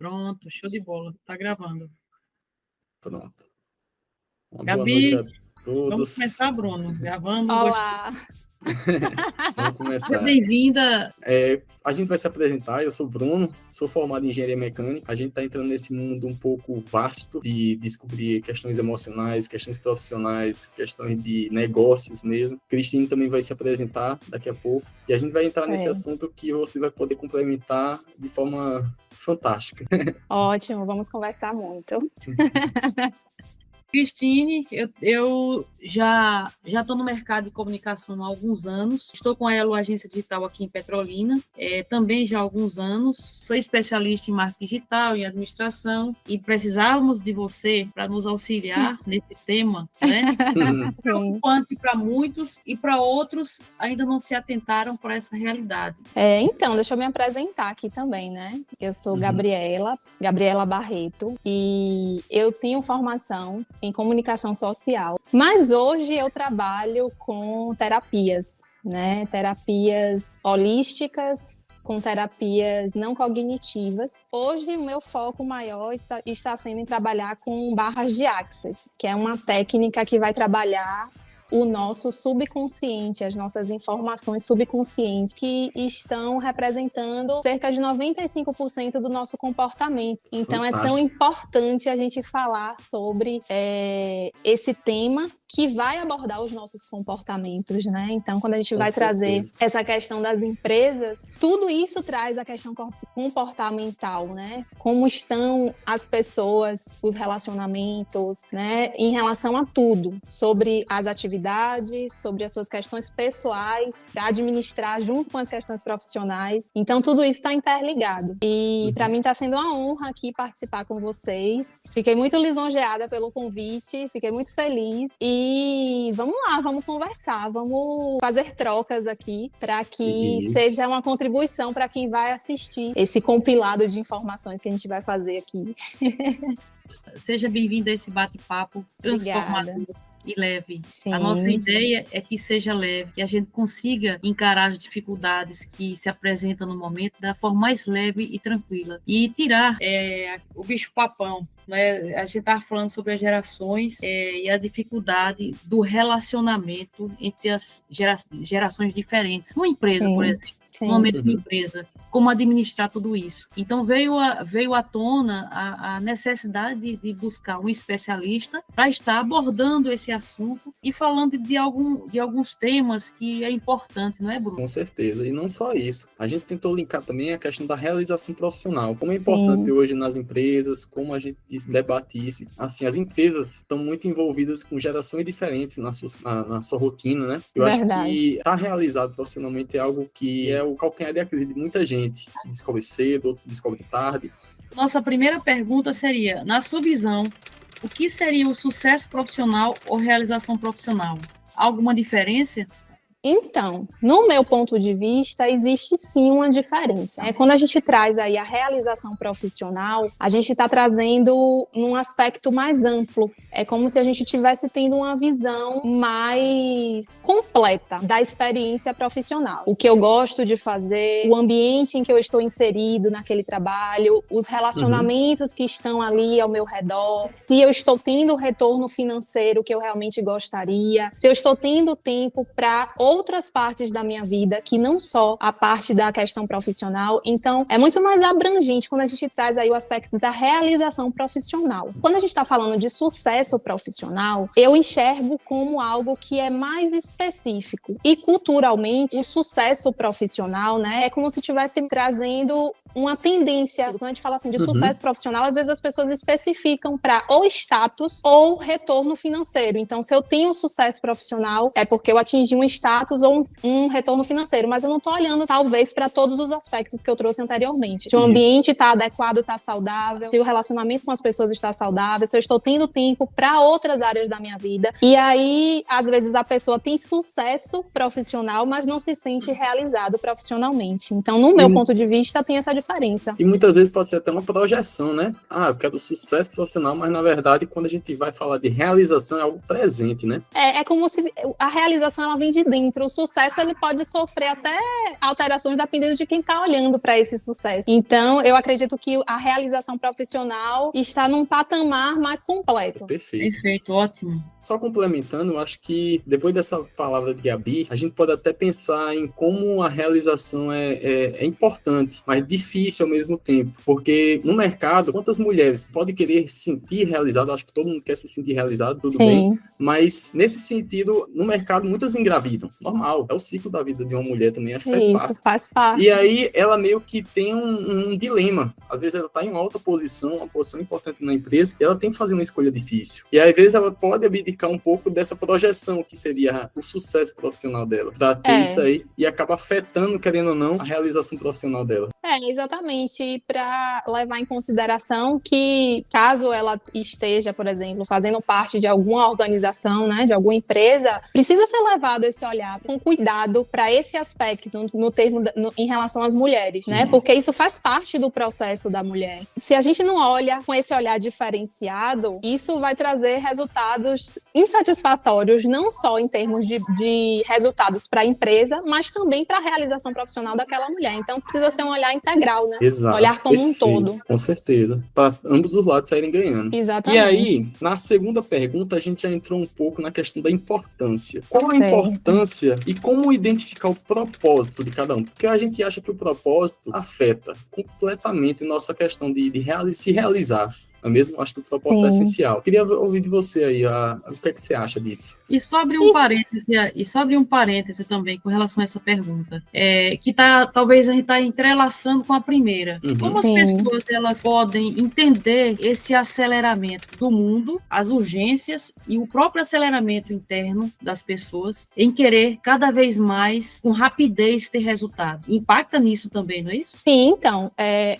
Pronto, show de bola. Tá gravando. Pronto. Uma boa Gabi, noite a vamos todos. começar, Bruno. Gravando. Olá! Vamos Seja começar. bem-vinda. A gente vai se apresentar. Eu sou o Bruno, sou formado em engenharia mecânica. A gente está entrando nesse mundo um pouco vasto de descobrir questões emocionais, questões profissionais, questões de negócios mesmo. Cristine também vai se apresentar daqui a pouco. E a gente vai entrar nesse assunto que você vai poder complementar de forma fantástica. Ótimo, vamos conversar muito. Cristine, eu já estou no mercado de comunicação há alguns anos. Estou com a Elo Agência Digital aqui em Petrolina, também já há alguns anos. Sou especialista em marketing digital, em administração, e precisávamos de você para nos auxiliar nesse tema, né? Preocupante para muitos e para outros ainda não se atentaram para essa realidade. Então, deixa eu me apresentar aqui também, né? Eu sou Gabriela Barreto, e eu tenho formação em comunicação social, mas hoje eu trabalho com terapias, né? Terapias holísticas, com terapias não cognitivas. Hoje o meu foco maior está sendo em trabalhar com barras de Access, que é uma técnica que vai trabalhar o nosso subconsciente, as nossas informações subconscientes, que estão representando cerca de 95% do nosso comportamento. Então, é tão importante a gente falar sobre esse tema que vai abordar os nossos comportamentos, né? Então, quando a gente vai trazer essa questão das empresas, tudo isso traz a questão comportamental, né? Como estão as pessoas, os relacionamentos, né? Em relação a tudo, sobre as atividades, sobre as suas questões pessoais, para administrar junto com as questões profissionais. Então, tudo isso está interligado. E, para mim, está sendo uma honra aqui participar com vocês. Fiquei muito lisonjeada pelo convite, fiquei muito feliz. E vamos lá, vamos conversar, vamos fazer trocas aqui para que seja uma contribuição para quem vai assistir esse compilado de informações que a gente vai fazer aqui. Seja bem-vinda a esse bate-papo transformador e leve. Sim. A nossa ideia é que seja leve, que a gente consiga encarar as dificuldades que se apresentam no momento da forma mais leve e tranquila. E tirar o bicho-papão. Né? A gente estava falando sobre as gerações e a dificuldade do relacionamento entre as gerações diferentes. Numa empresa, por exemplo. No momento de empresa, como administrar tudo isso. Então, veio à tona a necessidade de buscar um especialista para estar abordando esse assunto e falando de alguns temas que é importante, não é, Bruno? Com certeza, e não só isso. A gente tentou linkar também a questão da realização profissional. Como é importante hoje nas empresas, como a gente debate isso. Assim, as empresas estão muito envolvidas com gerações diferentes na sua rotina, né? Eu acho que estar realizado profissionalmente é algo que é o calcanhar de Aquiles de muita gente, que descobre cedo, outros descobrem tarde. Nossa primeira pergunta seria, na sua visão, o que seria o sucesso profissional ou realização profissional? Há alguma diferença? Então, no meu ponto de vista, existe sim uma diferença. Quando a gente traz aí a realização profissional, a gente está trazendo num aspecto mais amplo. É como se a gente estivesse tendo uma visão mais completa da experiência profissional. O que eu gosto de fazer, o ambiente em que eu estou inserido naquele trabalho, os relacionamentos que estão ali ao meu redor, se eu estou tendo o retorno financeiro que eu realmente gostaria, se eu estou tendo tempo para outras partes da minha vida, que não só a parte da questão profissional. Então, é muito mais abrangente quando a gente traz aí o aspecto da realização profissional. Quando a gente está falando de sucesso profissional, eu enxergo como algo que é mais específico. E, culturalmente, o sucesso profissional, né, é como se estivesse trazendo uma tendência. Quando a gente fala assim de sucesso profissional, às vezes as pessoas especificam para ou status ou retorno financeiro. Então, se eu tenho sucesso profissional, é porque eu atingi um status ou um retorno financeiro, mas eu não estou olhando, talvez, para todos os aspectos que eu trouxe anteriormente. Se o ambiente está adequado, está saudável, se o relacionamento com as pessoas está saudável, se eu estou tendo tempo para outras áreas da minha vida. E aí, às vezes, a pessoa tem sucesso profissional, mas não se sente realizado profissionalmente. Então, no meu ponto de vista, tem essa diferença. E muitas vezes pode ser até uma projeção, né? Eu quero sucesso profissional, mas na verdade, quando a gente vai falar de realização, é algo presente, né? É como se a realização ela vem de dentro. O sucesso ele pode sofrer até alterações dependendo de quem está olhando para esse sucesso. Então, eu acredito que a realização profissional está num patamar mais completo. Perfeito. Perfeito, ótimo. Só complementando, eu acho que depois dessa palavra de Gabi, a gente pode até pensar em como a realização é importante, mas difícil ao mesmo tempo. Porque no mercado, quantas mulheres podem querer se sentir realizado? Acho que todo mundo quer se sentir realizado, tudo bem. Mas nesse sentido, no mercado, muitas engravidam. Normal, é o ciclo da vida de uma mulher também, acho que faz parte. Isso, faz parte. E aí ela meio que tem um dilema. Às vezes ela está em uma alta posição, uma posição importante na empresa, e ela tem que fazer uma escolha difícil. E às vezes ela pode abdicar um pouco dessa projeção que seria o sucesso profissional dela, para ter isso aí, e acaba afetando, querendo ou não, a realização profissional dela. Exatamente, para levar em consideração que caso ela esteja, por exemplo, fazendo parte de alguma organização, né, de alguma empresa, precisa ser levado esse olhar com cuidado para esse aspecto em relação às mulheres, né? Porque isso faz parte do processo da mulher. Se a gente não olha com esse olhar diferenciado, isso vai trazer resultados insatisfatórios, não só em termos de resultados para a empresa, mas também para a realização profissional daquela mulher. Então, precisa ser um olhar integral, né? Exato, olhar como perfeito, um todo. Com certeza. Para ambos os lados saírem ganhando. Exatamente. E aí, na segunda pergunta, a gente já entrou um pouco na questão da importância. Qual a importância e como identificar o propósito de cada um? Porque a gente acha que o propósito afeta completamente nossa questão de se realizar. Não é mesmo? Acho que o propósito é essencial. Queria ouvir de você aí, o que é que você acha disso? E só abrir um parêntese também com relação a essa pergunta, que talvez a gente está entrelaçando com a primeira. Como as pessoas elas podem entender esse aceleramento do mundo, as urgências e o próprio aceleramento interno das pessoas em querer cada vez mais, com rapidez, ter resultado? Impacta nisso também, não é isso? Sim, então,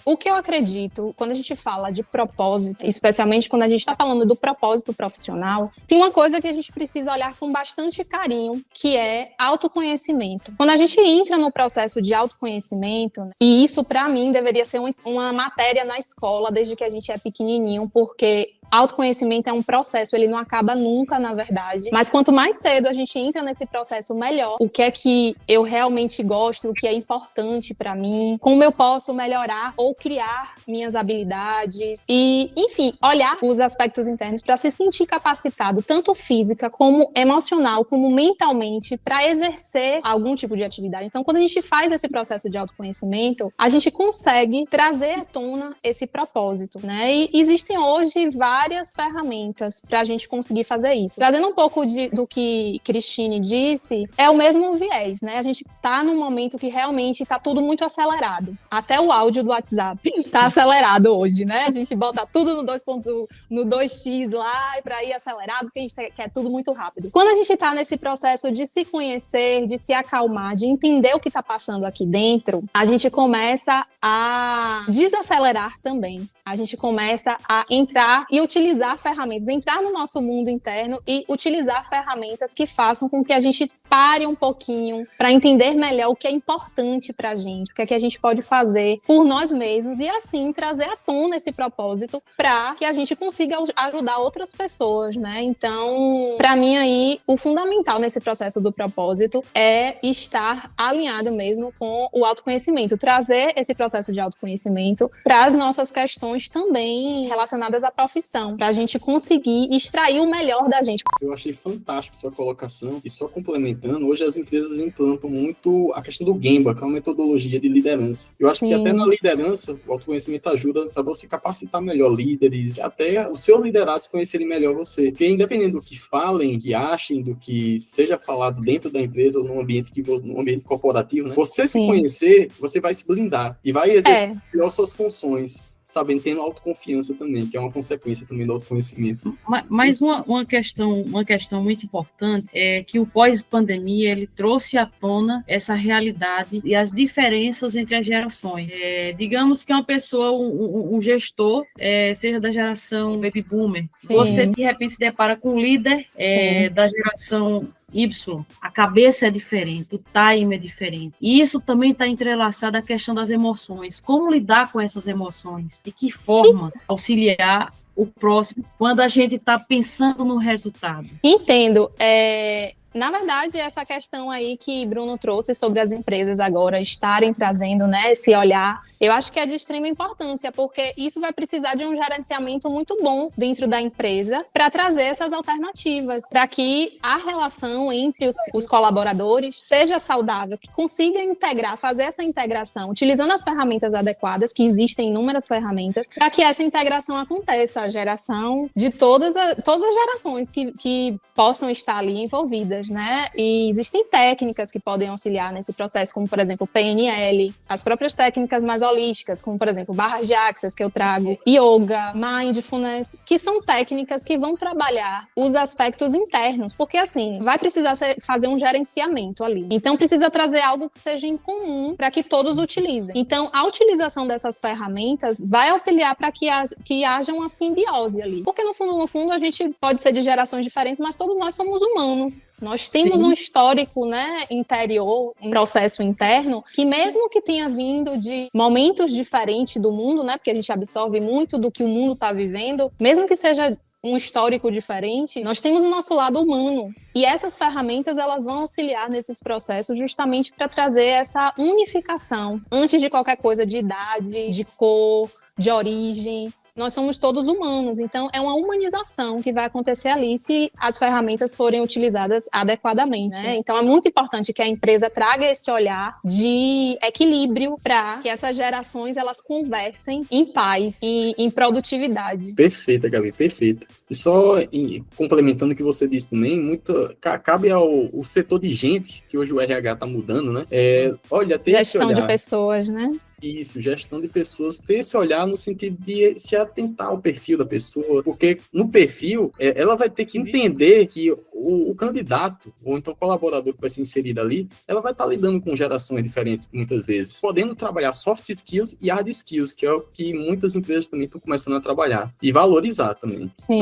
o que eu acredito, quando a gente fala de propósito, especialmente quando a gente está falando do propósito profissional, tem uma coisa que a gente precisa olhar com bastante carinho, que é autoconhecimento. Quando a gente entra no processo de autoconhecimento, e isso para mim deveria ser uma matéria na escola desde que a gente é pequenininho, porque autoconhecimento é um processo, ele não acaba nunca, na verdade. Mas quanto mais cedo a gente entra nesse processo, melhor. O que é que eu realmente gosto, o que é importante para mim, como eu posso melhorar ou criar minhas habilidades e, enfim, olhar os aspectos internos para se sentir capacitado, tanto física como emocional, como mentalmente, para exercer algum tipo de atividade. Então, quando a gente faz esse processo de autoconhecimento, a gente consegue trazer à tona esse propósito, né? E existem hoje várias ferramentas para a gente conseguir fazer isso. Trazendo um pouco do que Cristine disse, é o mesmo viés, né? A gente tá num momento que realmente tá tudo muito acelerado. Até o áudio do WhatsApp tá acelerado hoje, né? A gente bota tudo no 2x lá e para ir acelerado, porque a gente quer tudo muito rápido. Quando a gente tá nesse processo de se conhecer, de se acalmar, de entender o que tá passando aqui dentro, a gente começa a desacelerar também. A gente começa a entrar e utilizar ferramentas, entrar no nosso mundo interno e utilizar ferramentas que façam com que a gente pare um pouquinho para entender melhor o que é importante para a gente, o que é que a gente pode fazer por nós mesmos e assim trazer à tona esse propósito para que a gente consiga ajudar outras pessoas, né? Então, para mim aí, o fundamental nesse processo do propósito é estar alinhado mesmo com o autoconhecimento, trazer esse processo de autoconhecimento para as nossas questões também relacionadas à profissão, para a gente conseguir extrair o melhor da gente. Eu achei fantástico sua colocação e só complementando, hoje as empresas implantam muito a questão do Gemba, que é uma metodologia de liderança. Eu acho que até na liderança, o autoconhecimento ajuda para você capacitar melhor líderes, até os seus liderados conhecerem melhor você. Porque independente do que falem, que achem, do que seja falado dentro da empresa ou num ambiente corporativo, né? Você se conhecer, você vai se blindar e vai exercer melhor suas funções, sabendo, tendo autoconfiança também, que é uma consequência também do autoconhecimento. Mas uma questão muito importante é que o pós-pandemia, ele trouxe à tona essa realidade e as diferenças entre as gerações. Digamos que uma pessoa, um gestor, seja da geração baby boomer, você de repente se depara com um líder da geração Y, a cabeça é diferente, o time é diferente. E isso também está entrelaçado à questão das emoções. Como lidar com essas emoções? De que forma auxiliar o próximo quando a gente está pensando no resultado? Entendo. Na verdade, essa questão aí que Bruno trouxe sobre as empresas agora estarem trazendo, né, esse olhar, eu acho que é de extrema importância, porque isso vai precisar de um gerenciamento muito bom dentro da empresa para trazer essas alternativas, para que a relação entre os colaboradores seja saudável, que consiga integrar, fazer essa integração, utilizando as ferramentas adequadas, que existem inúmeras ferramentas, para que essa integração aconteça, a geração de todas as gerações que possam estar ali envolvidas, né? E existem técnicas que podem auxiliar nesse processo, como, por exemplo, PNL, as próprias técnicas mais holísticas, como, por exemplo, barras de axis que eu trago, yoga, mindfulness, que são técnicas que vão trabalhar os aspectos internos, porque, assim, vai precisar fazer um gerenciamento ali. Então, precisa trazer algo que seja em comum para que todos utilizem. Então, a utilização dessas ferramentas vai auxiliar para que haja uma simbiose ali. Porque, no fundo, a gente pode ser de gerações diferentes, mas todos nós somos humanos. Nós temos um histórico, né, interior, um processo interno, que mesmo que tenha vindo de momentos diferentes do mundo, né, porque a gente absorve muito do que o mundo está vivendo, mesmo que seja um histórico diferente, nós temos o nosso lado humano. E essas ferramentas, elas vão auxiliar nesses processos justamente para trazer essa unificação, antes de qualquer coisa de idade, de cor, de origem. Nós somos todos humanos, então é uma humanização que vai acontecer ali se as ferramentas forem utilizadas adequadamente, né? Então é muito importante que a empresa traga esse olhar de equilíbrio para que essas gerações elas conversem em paz e em produtividade. Perfeita, Gabi, perfeita. E só complementando o que você disse também, cabe ao setor de gente, que hoje o RH está mudando, né? Olha, ter gestão esse olhar. De pessoas, né? Isso, gestão de pessoas, ter esse olhar no sentido de se atentar ao perfil da pessoa, porque no perfil, ela vai ter que entender que o candidato, ou então o colaborador que vai ser inserido ali, ela vai estar lidando com gerações diferentes, muitas vezes, podendo trabalhar soft skills e hard skills, que é o que muitas empresas também estão começando a trabalhar, e valorizar também. Sim.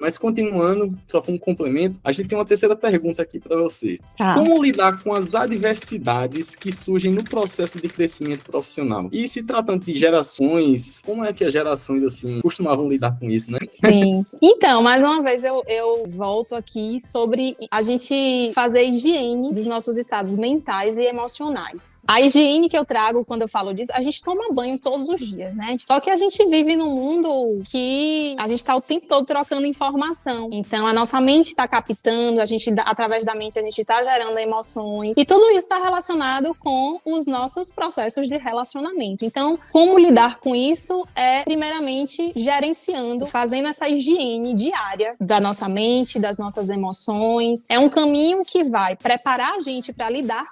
Mas continuando, só foi um complemento, a gente tem uma terceira pergunta aqui para você. Tá. Como lidar com as adversidades que surgem no processo de crescimento profissional? E se tratando de gerações, como é que as gerações, assim, costumavam lidar com isso, né? Sim. Então, mais uma vez, eu volto aqui sobre a gente fazer higiene dos nossos estados mentais e emocionais. A higiene que eu trago quando eu falo disso, a gente toma banho todos os dias, né? Só que a gente vive num mundo que a gente está o tempo todo trocando informação. Então, a nossa mente está captando, através da mente a gente está gerando emoções, e tudo isso está relacionado com os nossos processos de relacionamento. Então, como lidar com isso é, primeiramente, gerenciando, fazendo essa higiene diária da nossa mente, das nossas emoções. É um caminho que vai preparar a gente para lidar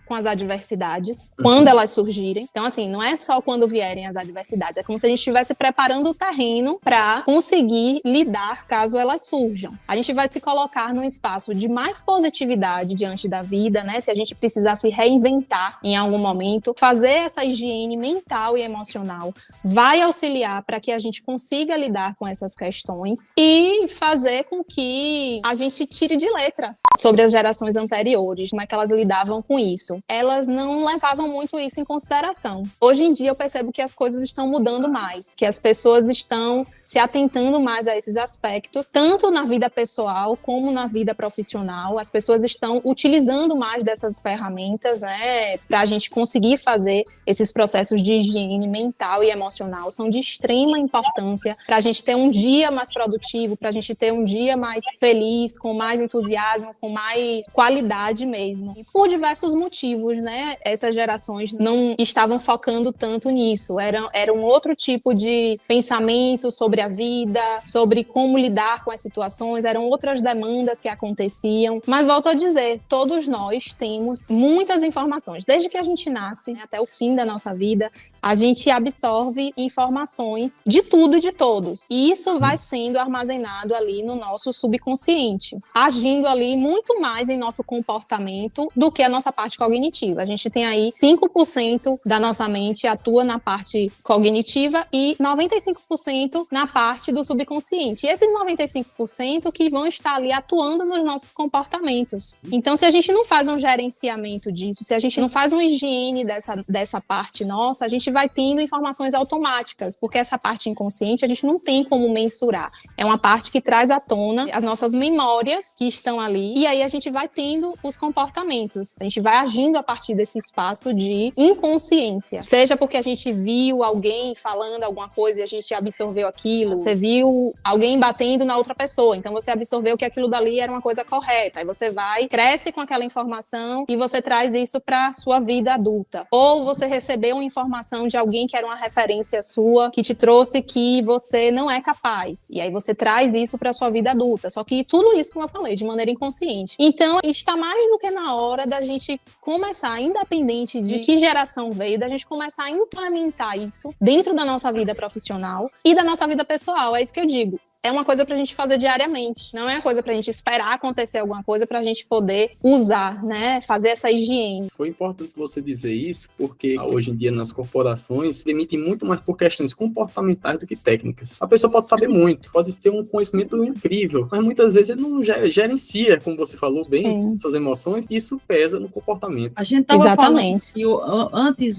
com as adversidades, quando elas surgirem. Então, assim, não é só quando vierem as adversidades, é como se a gente estivesse preparando o terreno para conseguir lidar caso elas surjam. A gente vai se colocar num espaço de mais positividade diante da vida, né? Se a gente precisar se reinventar em algum momento, fazer essa higiene mental e emocional vai auxiliar para que a gente consiga lidar com essas questões e fazer com que a gente tire de letra sobre as gerações anteriores, como é que elas lidavam com isso. Elas não levavam muito isso em consideração. Hoje em dia eu percebo que as coisas estão mudando mais, que as pessoas estão se atentando mais a esses aspectos, tanto na vida pessoal como na vida profissional. As pessoas estão utilizando mais dessas ferramentas, né, para a gente conseguir fazer esses processos de higiene mental e emocional. São de extrema importância para a gente ter um dia mais produtivo, para a gente ter um dia mais feliz, com mais entusiasmo, com mais qualidade mesmo. E por diversos motivos, né, essas gerações não estavam focando tanto nisso. Era um outro tipo de pensamento sobre a vida, sobre como lidar com as situações, eram outras demandas que aconteciam. Mas volto a dizer, todos nós temos muitas informações. Desde que a gente nasce, né, até o fim da nossa vida, a gente absorve informações de tudo e de todos. E isso vai sendo armazenado ali no nosso subconsciente, agindo ali muito mais em nosso comportamento do que a nossa parte cognitiva. A gente tem aí 5% da nossa mente atua na parte cognitiva e 95% na parte do subconsciente. E esses 95% que vão estar ali atuando nos nossos comportamentos. Então, se a gente não faz um gerenciamento disso, se a gente não faz uma higiene dessa parte nossa, a gente vai tendo informações automáticas, porque essa parte inconsciente a gente não tem como mensurar. É uma parte que traz à tona as nossas memórias que estão ali, e aí a gente vai tendo os comportamentos. A gente vai agindo a partir desse espaço de inconsciência. Seja porque a gente viu alguém falando alguma coisa e a gente absorveu aquilo, você viu alguém batendo na outra pessoa, então você absorveu que aquilo dali era uma coisa correta, aí você vai, cresce com aquela informação e você traz isso para sua vida adulta. Ou você recebeu uma informação de alguém que era uma referência sua, que te trouxe que você não é capaz, e aí você traz isso para sua vida adulta, só que tudo isso, como eu falei, de maneira inconsciente. Então, está mais do que na hora da gente começar, independente de que geração veio, da gente começar a implementar isso dentro da nossa vida profissional e da nossa vida pessoal. É isso que eu digo. É uma coisa pra gente fazer diariamente, não é uma coisa pra gente esperar acontecer alguma coisa pra gente poder usar, né, fazer essa higiene. Foi importante você dizer isso, porque hoje em dia nas corporações demitem muito mais por questões comportamentais do que técnicas. A pessoa pode saber muito, pode ter um conhecimento incrível, mas muitas vezes ele não gerencia, como você falou bem, suas emoções, e isso pesa no comportamento. A gente estava falando que antes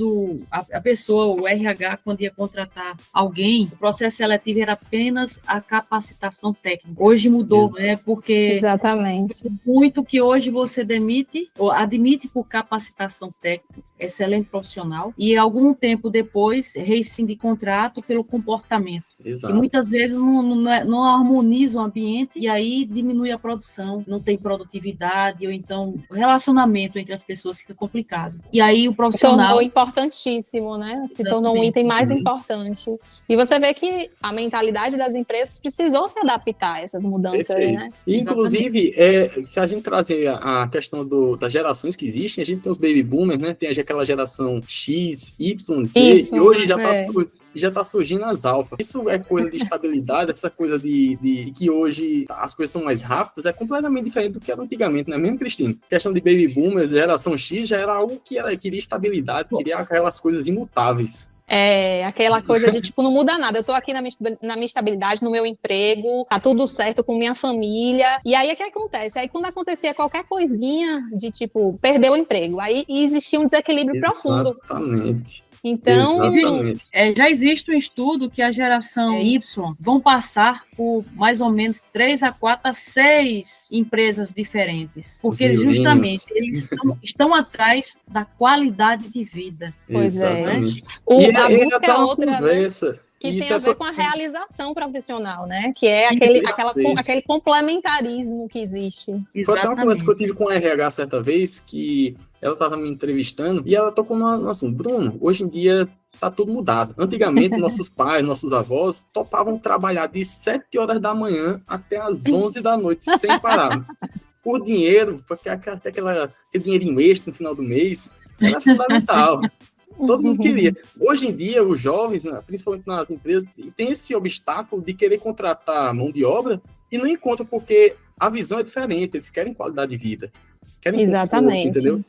a pessoa, o RH, quando ia contratar alguém, o processo seletivo era apenas a capacitação técnica. Hoje mudou, né? Porque muito que hoje você demite ou admite por capacitação técnica, excelente profissional, e algum tempo depois rescinde contrato pelo comportamento. Exato. E muitas vezes não harmoniza o ambiente e aí diminui a produção, não tem produtividade, ou então o relacionamento entre as pessoas fica complicado. E aí o profissional... Se tornou importantíssimo, né? Se tornou um item mais importante. E você vê que a mentalidade das empresas precisou se adaptar a essas mudanças, né? E, inclusive, se a gente trazer a questão das gerações que existem, a gente tem os baby boomers, né? Tem aquela geração X, Y, Z, e hoje já está surgindo as alfa. Isso é coisa de estabilidade, essa coisa de que hoje as coisas são mais rápidas, é completamente diferente do que era antigamente, não é mesmo, Cristina? A questão de baby boomers, geração X, já era algo que queria estabilidade, queria aquelas coisas imutáveis. É, aquela coisa de, tipo, não muda nada. Eu tô aqui na minha estabilidade, no meu emprego, tá tudo certo com minha família. E aí, o que acontece? Aí, quando acontecia qualquer coisinha de, tipo, perder o emprego, aí existia um desequilíbrio profundo. Exatamente. Então, já existe um estudo que a geração Y vão passar por mais ou menos 3 a 4 a 6 empresas diferentes. Porque justamente eles estão atrás da qualidade de vida. Pois Exatamente. A busca é outra, conversa. Né? Que tem a ver com a realização profissional, né? Que é aquele complementarismo que existe. Foi até uma conversa que eu tive com a RH certa vez, que ela estava me entrevistando e ela tocou no assunto. Bruno, hoje em dia tá tudo mudado. Antigamente, nossos pais, nossos avós topavam trabalhar de 7 horas da manhã até as 11 da noite, sem parar. Por dinheiro, porque aquele dinheirinho extra no final do mês era fundamental. Todo mundo queria. Hoje em dia, os jovens, principalmente nas empresas, tem esse obstáculo de querer contratar mão de obra e não encontram porque a visão é diferente. Eles querem qualidade de vida. Querem conforto, entendeu?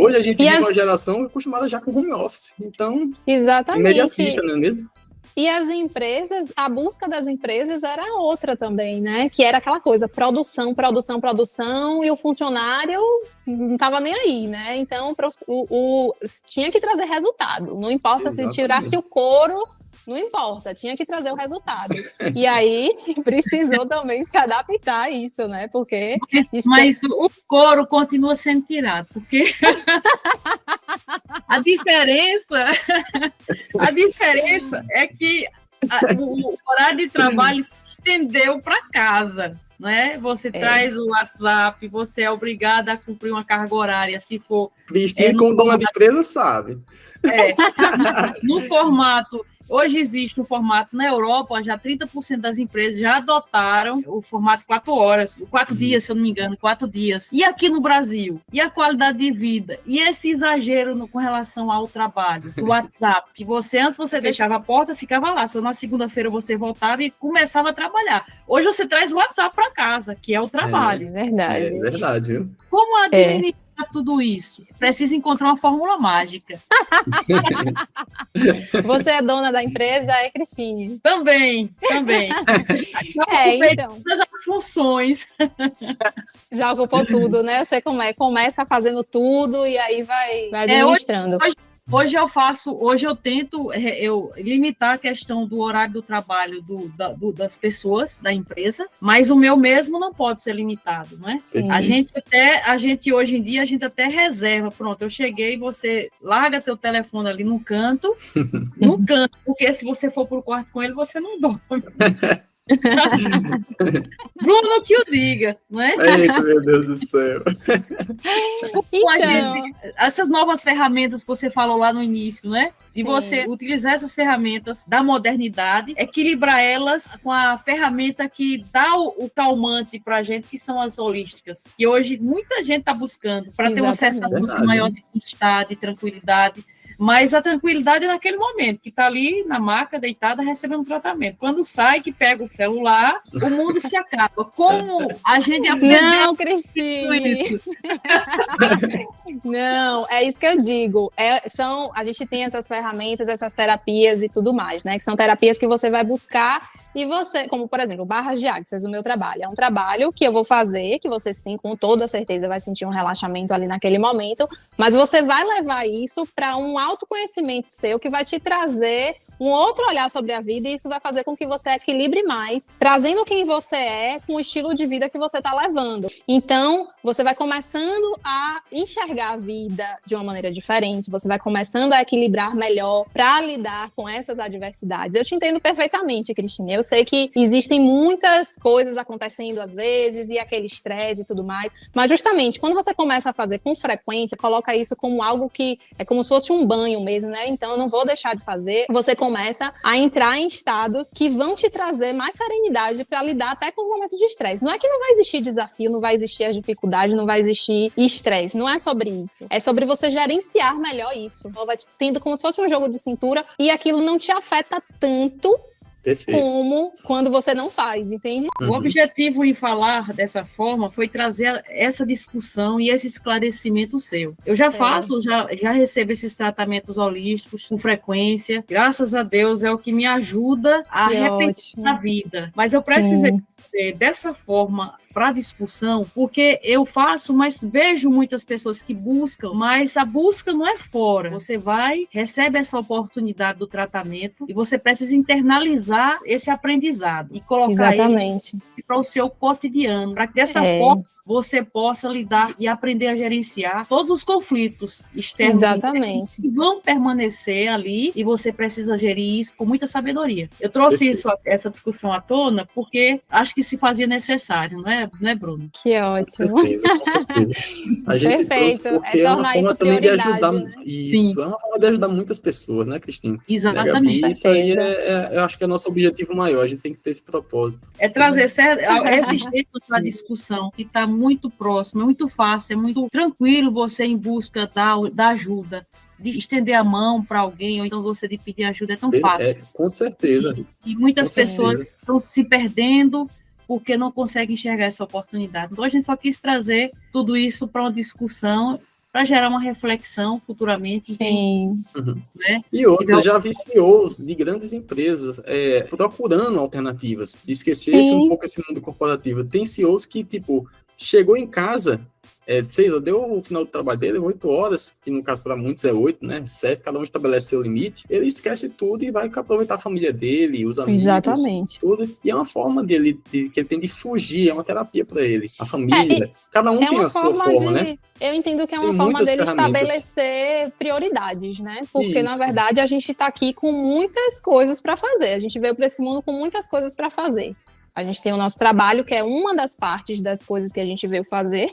Hoje a gente vive uma geração acostumada já com home office. Então, imediatista, não é mesmo? E as empresas, a busca das empresas era outra também, né? Que era aquela coisa, produção, e o funcionário não estava nem aí, né? Então, tinha que trazer resultado. Não importa se tirasse o couro, não importa, tinha que trazer o resultado. E aí, precisou também se adaptar a isso, né? Porque... Mas o couro continua sendo tirado, porque a diferença é que o horário de trabalho se estendeu para casa. Né? Você traz o WhatsApp, você é obrigada a cumprir uma carga horária, se for... Cristina, como dona de empresa, sabe. No formato... Hoje existe um formato na Europa, já 30% das empresas já adotaram o formato 4 horas, 4 dias, se eu não me engano, 4 dias. E aqui no Brasil? E a qualidade de vida? E esse exagero com relação ao trabalho, do WhatsApp, que antes você deixava a porta, ficava lá, só na segunda-feira você voltava e começava a trabalhar. Hoje você traz o WhatsApp para casa, que é o trabalho. Verdade. É verdade, viu? Como administrar para tudo isso? Precisa encontrar uma fórmula mágica. Você é dona da empresa, é, Cristine? Também. Então. Todas as funções. Já ocupou tudo, né? Você começa fazendo tudo e aí vai administrando. Hoje eu tento limitar a questão do horário do trabalho das pessoas, da empresa, mas o meu mesmo não pode ser limitado, né? A gente hoje em dia, a gente até reserva, pronto, eu cheguei, você larga teu telefone ali no canto, porque se você for pro quarto com ele, você não dorme. Bruno que o diga, né? Eita, meu Deus do céu. Então... essas novas ferramentas que você falou lá no início, né? E você utilizar essas ferramentas da modernidade, equilibrar elas com a ferramenta que dá o calmante para a gente, que são as holísticas. Que hoje muita gente está buscando para ter um acesso maior de bem-estar, de tranquilidade. Mas a tranquilidade é naquele momento, que está ali na maca, deitada, recebendo tratamento. Quando sai, que pega o celular, o mundo se acaba. Como a gente aprendeu... Não, Cristine! Isso? Não, é isso que eu digo. A gente tem essas ferramentas, essas terapias e tudo mais, né? Que são terapias que você vai buscar e você, como por exemplo, barras de axis, o meu trabalho. É um trabalho que eu vou fazer, que você sim, com toda certeza, vai sentir um relaxamento ali naquele momento, mas você vai levar isso para um autoconhecimento seu que vai te trazer um outro olhar sobre a vida, e isso vai fazer com que você equilibre mais, trazendo quem você é com o estilo de vida que você está levando. Então, você vai começando a enxergar a vida de uma maneira diferente, você vai começando a equilibrar melhor para lidar com essas adversidades. Eu te entendo perfeitamente, Cristine. Eu sei que existem muitas coisas acontecendo às vezes, e aquele estresse e tudo mais, mas justamente quando você começa a fazer com frequência, coloca isso como algo que é como se fosse um banho mesmo, né? Então, eu não vou deixar de fazer. Você começa a entrar em estados que vão te trazer mais serenidade para lidar até com os momentos de estresse. Não é que não vai existir desafio, não vai existir as dificuldades, não vai existir estresse. Não é sobre isso. É sobre você gerenciar melhor isso. Você vai tendo como se fosse um jogo de cintura e aquilo não te afeta tanto. Perfeito. Como quando você não faz, entende? O objetivo em falar dessa forma foi trazer essa discussão e esse esclarecimento seu. Eu já faço, já recebo esses tratamentos holísticos com frequência. Graças a Deus é o que me ajuda a repensar a vida. Mas eu preciso dizer dessa forma para discussão, porque eu faço, mas vejo muitas pessoas que buscam, mas a busca não é fora. Você vai, recebe essa oportunidade do tratamento e você precisa internalizar esse aprendizado e colocar ele para o seu cotidiano, para que dessa forma você possa lidar e aprender a gerenciar todos os conflitos externos que vão permanecer ali, e você precisa gerir isso com muita sabedoria. Eu trouxe essa discussão à tona porque acho que se fazia necessário, não é, Bruno? Que ótimo. Com certeza. A gente trouxe porque é uma forma também de ajudar. Né? Isso, é uma forma de ajudar muitas pessoas, né, Cristine? Exatamente. Gabi, isso aí eu acho que é nosso objetivo maior, a gente tem que ter esse propósito. É trazer esses temas para a discussão, que está muito próximo, é muito fácil, é muito tranquilo você ir em busca da ajuda, de estender a mão para alguém, ou então você de pedir ajuda, é tão fácil. Com certeza. E muitas pessoas estão se perdendo porque não conseguem enxergar essa oportunidade. Então a gente só quis trazer tudo isso para uma discussão, para gerar uma reflexão futuramente. Sim. Né? E outra, já vi CEOs de grandes empresas procurando alternativas, esquecer um pouco esse mundo corporativo. Tem CEOs que, tipo, chegou em casa, 6, deu o final do trabalho dele, 8 horas, que no caso para muitos é 8, né? 7, cada um estabelece seu limite, ele esquece tudo e vai aproveitar a família dele, os amigos, tudo. E é uma forma que ele tem de fugir, é uma terapia para ele. A família, cada um tem a sua forma, né? Eu entendo que é uma forma dele estabelecer prioridades, né? Porque, na verdade, a gente está aqui com muitas coisas para fazer. A gente veio para esse mundo com muitas coisas para fazer. A gente tem o nosso trabalho, que é uma das partes das coisas que a gente veio fazer,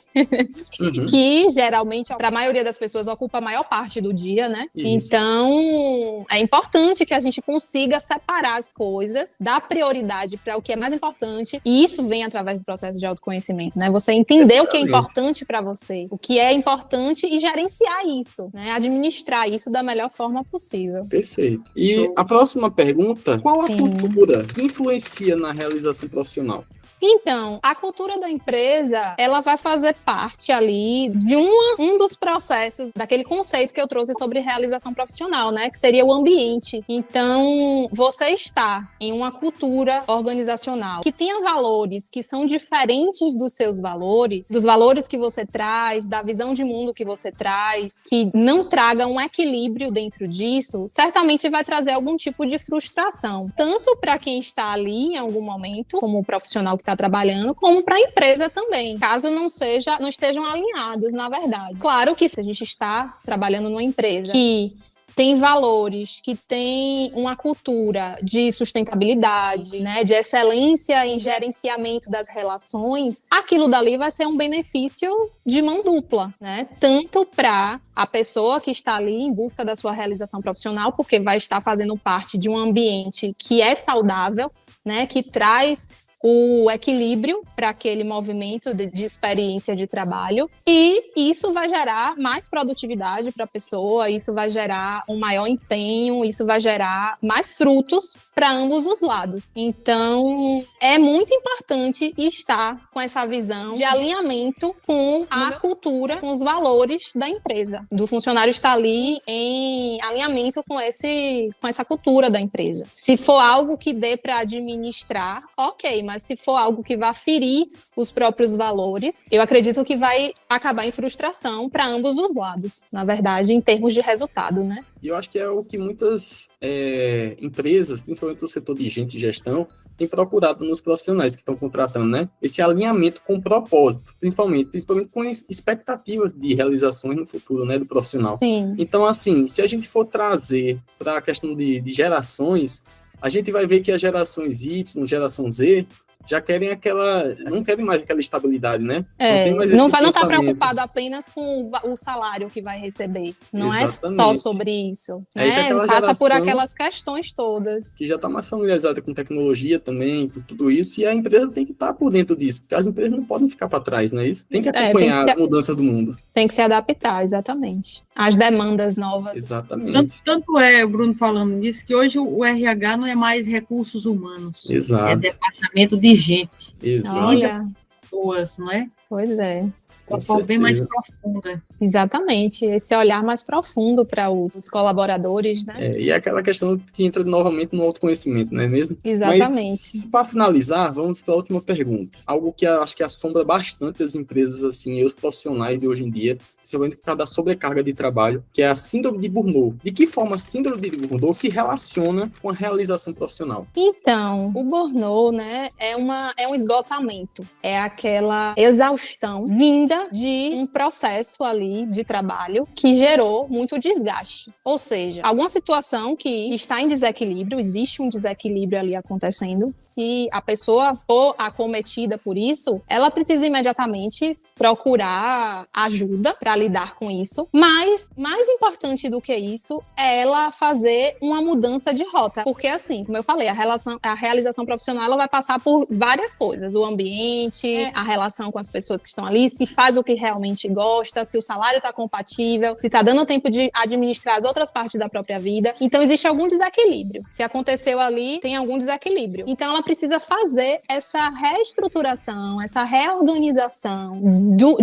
que geralmente, para a maioria das pessoas, ocupa a maior parte do dia, né? Isso. Então, é importante que a gente consiga separar as coisas, dar prioridade para o que é mais importante, e isso vem através do processo de autoconhecimento, né? Você entender o que é importante para você, o que é importante e gerenciar isso, né? Administrar isso da melhor forma possível. Perfeito. E a próxima pergunta, qual a cultura que influencia na realização profissional? Então, a cultura da empresa, ela vai fazer parte ali de um dos processos daquele conceito que eu trouxe sobre realização profissional, né? Que seria o ambiente. Então, você está em uma cultura organizacional que tenha valores que são diferentes dos seus valores, dos valores que você traz, da visão de mundo que você traz, que não traga um equilíbrio dentro disso, certamente vai trazer algum tipo de frustração, tanto para quem está ali em algum momento, como o profissional que está trabalhando, como para a empresa também, caso não estejam alinhados, na verdade. Claro que se a gente está trabalhando numa empresa que tem valores, que tem uma cultura de sustentabilidade, né, de excelência em gerenciamento das relações, aquilo dali vai ser um benefício de mão dupla, né? Tanto para a pessoa que está ali em busca da sua realização profissional, porque vai estar fazendo parte de um ambiente que é saudável, né, que traz o equilíbrio para aquele movimento de experiência de trabalho, e isso vai gerar mais produtividade para a pessoa, isso vai gerar um maior empenho, isso vai gerar mais frutos para ambos os lados. Então, é muito importante estar com essa visão de alinhamento com a cultura, com os valores da empresa, do funcionário estar ali em alinhamento com essa cultura da empresa. Se for algo que dê para administrar, ok, mas se for algo que vá ferir os próprios valores, eu acredito que vai acabar em frustração para ambos os lados, na verdade, em termos de resultado, né? E eu acho que é o que muitas empresas, principalmente o setor de gente e gestão, tem procurado nos profissionais que estão contratando, né? Esse alinhamento com o propósito, principalmente com expectativas de realizações no futuro, né, do profissional. Sim. Então, assim, se a gente for trazer para a questão de gerações, a gente vai ver que as gerações Y, geração Z, já querem não querem mais aquela estabilidade, né? Não está preocupado apenas com o salário que vai receber. Não Exatamente. É só sobre isso. Né? Passa por aquelas questões todas. Que já está mais familiarizada com tecnologia também, com tudo isso, e a empresa tem que estar por dentro disso, porque as empresas não podem ficar para trás, não é isso? Tem que acompanhar a mudança do mundo. Tem que se adaptar, exatamente. As demandas novas. Exatamente. Tanto é, o Bruno falando nisso, que hoje o RH não é mais recursos humanos. Exato. É departamento de gente. Exato. Olha. Pessoas, não é? Pois é. Com forma bem mais profunda. Exatamente, esse olhar mais profundo para os colaboradores, né? E é aquela questão que entra novamente no autoconhecimento, não é mesmo? Exatamente. Mas, para finalizar, vamos para a última pergunta. Algo que eu acho que assombra bastante as empresas, assim, e os profissionais de hoje em dia, principalmente por causa da sobrecarga de trabalho, que é a síndrome de Burnout. De que forma a síndrome de Burnout se relaciona com a realização profissional? Então, o burnout, né, é um esgotamento, é aquela exaustão vinda de um processo ali de trabalho que gerou muito desgaste. Ou seja, alguma situação que está em desequilíbrio, existe um desequilíbrio ali acontecendo. Se a pessoa for acometida por isso, ela precisa imediatamente procurar ajuda para lidar com isso, mas mais importante do que isso é ela fazer uma mudança de rota, porque assim, como eu falei, a realização profissional ela vai passar por várias coisas, o ambiente, a relação com as pessoas que estão ali, se faz o que realmente gosta, se o salário está compatível, se está dando tempo de administrar as outras partes da própria vida, então existe algum desequilíbrio, se aconteceu ali, tem algum desequilíbrio, então ela precisa fazer essa reestruturação, essa reorganização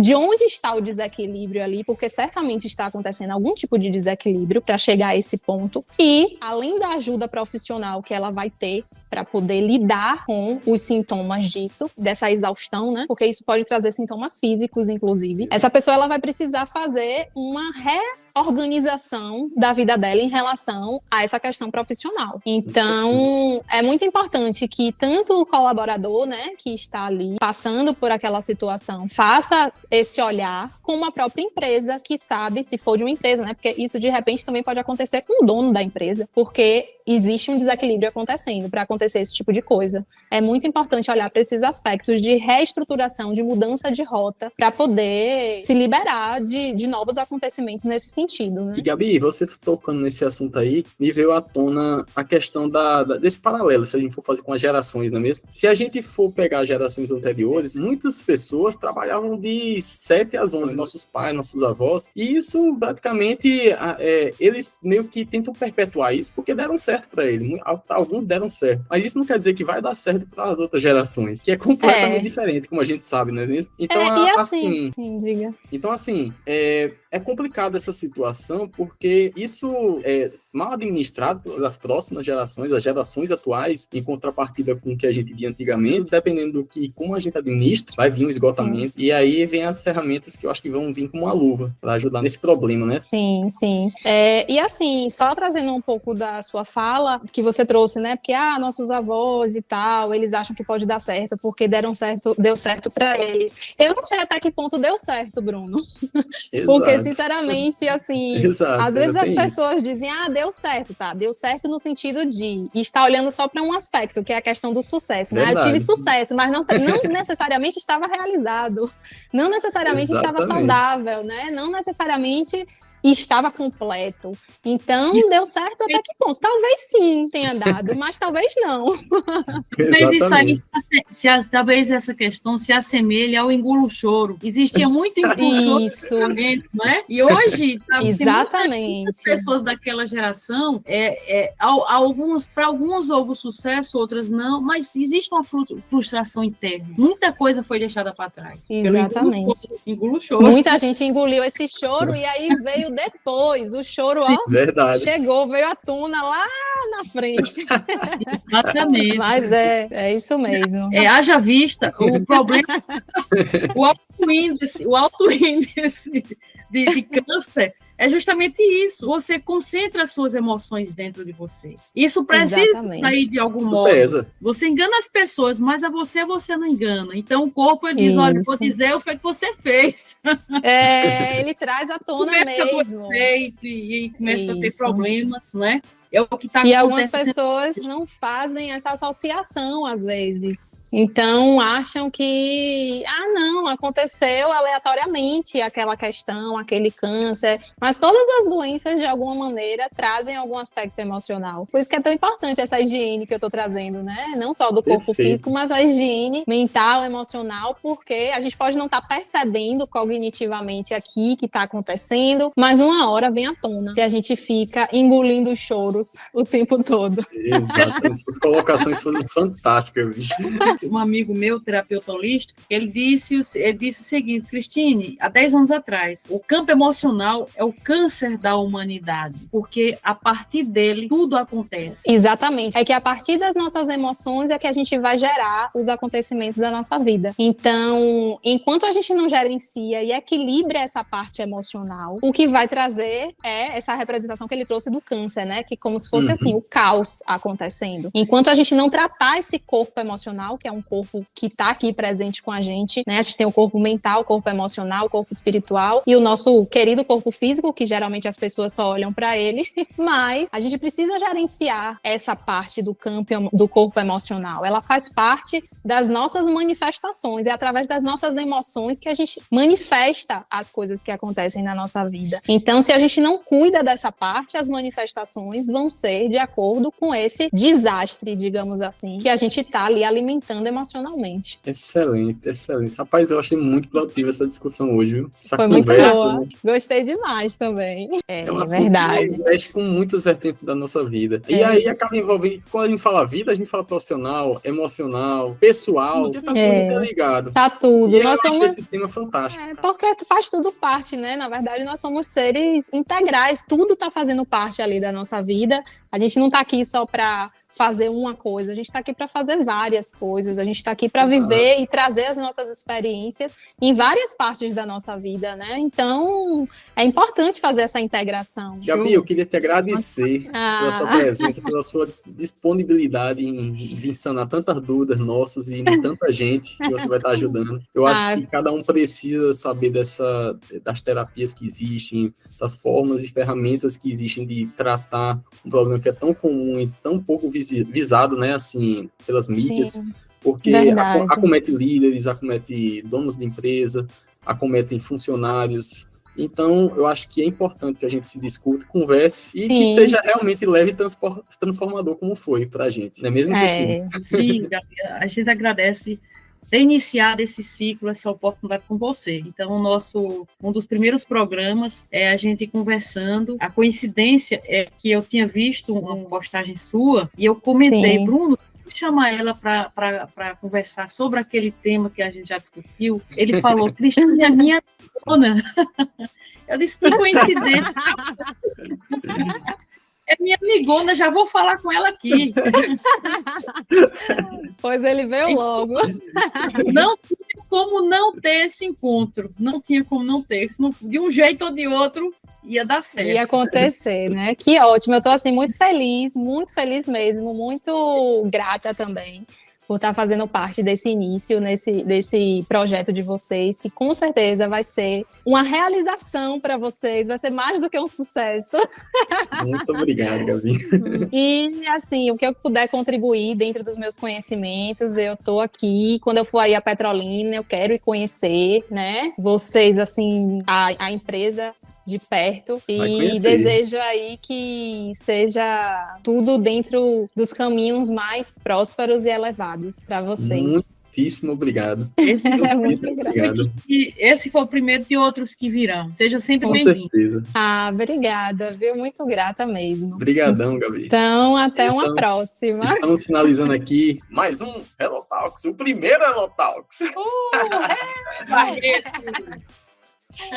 de onde está o desequilíbrio ali, porque certamente está acontecendo algum tipo de desequilíbrio para chegar a esse ponto. E, além da ajuda profissional que ela vai ter para poder lidar com os sintomas disso, dessa exaustão, né? Porque isso pode trazer sintomas físicos, inclusive. Essa pessoa ela vai precisar fazer uma reorganização da vida dela em relação a essa questão profissional. Então, é muito importante que tanto o colaborador, né, que está ali passando por aquela situação, faça esse olhar, como a própria empresa que sabe, se for de uma empresa, né, porque isso de repente também pode acontecer com o dono da empresa, porque existe um desequilíbrio acontecendo para acontecer esse tipo de coisa. É muito importante olhar para esses aspectos de reestruturação, de mudança de rota, para poder se liberar de novos acontecimentos nesse sentido, né? E Gabi, você tocando nesse assunto aí, me veio à tona a questão desse paralelo, se a gente for fazer com as gerações, não é mesmo? Se a gente for pegar gerações anteriores, muitas pessoas trabalhavam de 7 às 11, nossos pais, nossos avós, e isso praticamente, eles meio que tentam perpetuar isso porque deram certo para eles. Alguns deram certo, mas isso não quer dizer que vai dar certo para as outras gerações, que é completamente diferente, como a gente sabe, não é mesmo? Então, e assim, sim, diga. Então, assim, é complicado essa situação porque isso é mal administrado pelas próximas gerações, as gerações atuais, em contrapartida com o que a gente via antigamente, dependendo do que, como a gente administra, vai vir um esgotamento. Sim. E aí vem as ferramentas que eu acho que vão vir como uma luva para ajudar nesse problema, né? Sim, sim. E assim, só trazendo um pouco da sua fala, que você trouxe, né? Porque, nossos avós e tal, eles acham que pode dar certo, porque deu certo para eles. Eu não sei até que ponto deu certo, Bruno. Porque, sinceramente, assim, às vezes as pessoas dizem, deu certo, tá? Deu certo no sentido de estar olhando só para um aspecto, que é a questão do sucesso, né? Eu tive sucesso, mas não necessariamente estava realizado, não necessariamente estava saudável, né? Não necessariamente estava completo. Então, deu certo até que ponto? Talvez sim tenha dado, mas talvez não. Mas isso aí, talvez essa questão se assemelhe ao engulo choro. Existia muito engulo choro, não é? E hoje, exatamente, muitas pessoas daquela geração, para alguns houve sucesso, outras não, mas existe uma frustração interna. Muita coisa foi deixada para trás. Exatamente. Engulo choro. Muita gente engoliu esse choro e aí veio depois, o choro, chegou, veio à tona lá na frente. Exatamente. Mas é isso mesmo. Haja vista, o problema, o alto índice de câncer é justamente isso. Você concentra as suas emoções dentro de você. Isso precisa sair de algum modo. Você engana as pessoas, mas a você não engana. Então o corpo diz, olha, vou dizer o que você fez. Ele traz à tona mesmo. E começa a ter problemas, não é? É o que tá e algumas pessoas não fazem essa associação, às vezes. Então, acham que, não, aconteceu aleatoriamente aquela questão, aquele câncer. Mas todas as doenças, de alguma maneira, trazem algum aspecto emocional. Por isso que é tão importante essa higiene que eu estou trazendo, né? Não só do corpo físico, mas a higiene mental, emocional, porque a gente pode não estar percebendo cognitivamente aqui que está acontecendo, mas uma hora vem à tona. Se a gente fica engolindo os choros o tempo todo. Exato, suas colocações foram fantásticas. Um amigo meu, terapeuta holístico, ele disse o seguinte, Cristine, há 10 anos atrás, o campo emocional é o câncer da humanidade, porque a partir dele tudo acontece. Exatamente, é que a partir das nossas emoções é que a gente vai gerar os acontecimentos da nossa vida. Então, enquanto a gente não gerencia e equilibra essa parte emocional, o que vai trazer é essa representação que ele trouxe do câncer, né? Que como se fosse assim, o caos acontecendo. Enquanto a gente não tratar esse corpo emocional, que é um corpo que está aqui presente com a gente, né? A gente tem o corpo mental, o corpo emocional, o corpo espiritual e o nosso querido corpo físico, que geralmente as pessoas só olham para ele, mas a gente precisa gerenciar essa parte do campo do corpo emocional. Ela faz parte das nossas manifestações, é através das nossas emoções que a gente manifesta as coisas que acontecem na nossa vida. Então, se a gente não cuida dessa parte, as manifestações vão ser de acordo com esse desastre, digamos assim, que a gente está ali alimentando emocionalmente. Excelente, excelente. Rapaz, eu achei muito produtiva essa discussão hoje, viu? Essa Foi conversa, muito boa. Né? Gostei demais também. É um verdade. Que mexe com muitas vertentes da nossa vida. E aí acaba envolvendo, quando a gente fala vida, a gente fala profissional, emocional, pessoal, porque tá tudo interligado. Tá tudo. E nós somos esse tema fantástico. Porque faz tudo parte, né? Na verdade, nós somos seres integrais, tudo tá fazendo parte ali da nossa vida. A gente não tá aqui só para fazer uma coisa, a gente está aqui para fazer várias coisas, a gente está aqui para viver e trazer as nossas experiências em várias partes da nossa vida, né? Então, é importante fazer essa integração. Gabi, eu queria te agradecer pela sua presença, pela sua disponibilidade em vir sanar tantas dúvidas nossas e de tanta gente que você vai estar ajudando. Eu acho que cada um precisa saber das terapias que existem, das formas e ferramentas que existem de tratar um problema que é tão comum e tão pouco visado, né, assim, pelas mídias. Sim, porque acomete líderes, acomete donos de empresa, acometem funcionários, Então, eu acho que é importante que a gente se discute, converse e que Sim. seja realmente leve e transformador como foi pra gente. Não é mesmo, Cristina? Sim, Gabi, a gente agradece ter iniciado esse ciclo, essa oportunidade com você. Então, um dos primeiros programas é a gente conversando. A coincidência é que eu tinha visto uma postagem sua e eu comentei, Sim. Bruno, chamar ela para conversar sobre aquele tema que a gente já discutiu. Ele falou, Cristina é minha dona. Eu disse, que coincidência. É minha amigona, já vou falar com ela aqui. Pois ele veio logo. Não tinha como não ter esse encontro. Não tinha como não ter. Se não, de um jeito ou de outro, ia dar certo. Ia acontecer, né? Que ótimo. Eu estou assim, muito feliz mesmo, muito grata também por estar fazendo parte desse início, desse projeto de vocês, que com certeza vai ser uma realização para vocês, vai ser mais do que um sucesso. Muito obrigado, Gabi. E, assim, o que eu puder contribuir dentro dos meus conhecimentos, eu estou aqui. Quando eu for aí a Petrolina, eu quero ir conhecer, né? Vocês, assim, a empresa de perto e desejo aí que seja tudo dentro dos caminhos mais prósperos e elevados para vocês. Muitíssimo obrigado. Esse foi o primeiro de outros que virão. Seja sempre bem-vindo. Com certeza. Obrigada, viu? Muito grata mesmo. Obrigadão, Gabi. Então, até uma próxima. Estamos finalizando aqui mais um Hello Talks, o primeiro Hello Talks.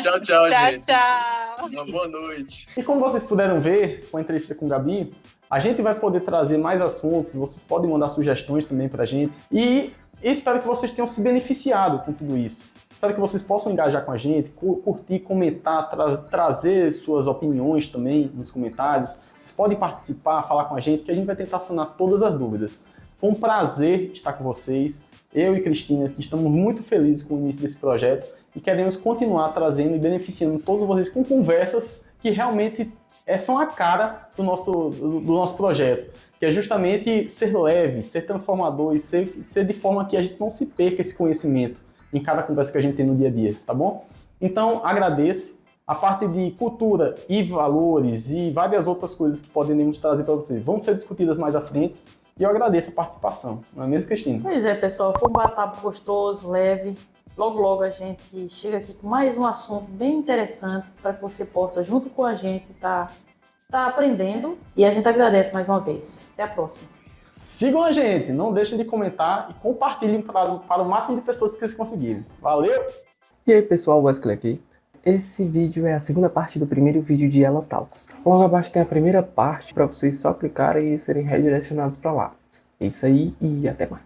Tchau, gente. Tchau. Uma boa noite. E como vocês puderam ver com a entrevista com o Gabi, a gente vai poder trazer mais assuntos, vocês podem mandar sugestões também pra gente. E espero que vocês tenham se beneficiado com tudo isso. Espero que vocês possam engajar com a gente, curtir, comentar, trazer suas opiniões também nos comentários. Vocês podem participar, falar com a gente, que a gente vai tentar sanar todas as dúvidas. Foi um prazer estar com vocês. Eu e Cristina estamos muito felizes com o início desse projeto e queremos continuar trazendo e beneficiando todos vocês com conversas que realmente são a cara do nosso projeto, que é justamente ser leve, ser transformador e ser de forma que a gente não se perca esse conhecimento em cada conversa que a gente tem no dia a dia, tá bom? Então, agradeço. A parte de cultura e valores e várias outras coisas que podemos trazer para vocês vão ser discutidas mais à frente. E eu agradeço a participação, não é mesmo, Cristina? Pois é, pessoal, foi um bate-papo gostoso, leve. Logo, logo a gente chega aqui com mais um assunto bem interessante para que você possa, junto com a gente, tá aprendendo. E a gente agradece mais uma vez. Até a próxima. Sigam a gente, não deixem de comentar e compartilhem para o máximo de pessoas que vocês conseguirem. Valeu! E aí, pessoal, Wesley aqui. Esse vídeo é a segunda parte do primeiro vídeo de Hello Talks. Logo abaixo tem a primeira parte para vocês só clicarem e serem redirecionados para lá. É isso aí e até mais.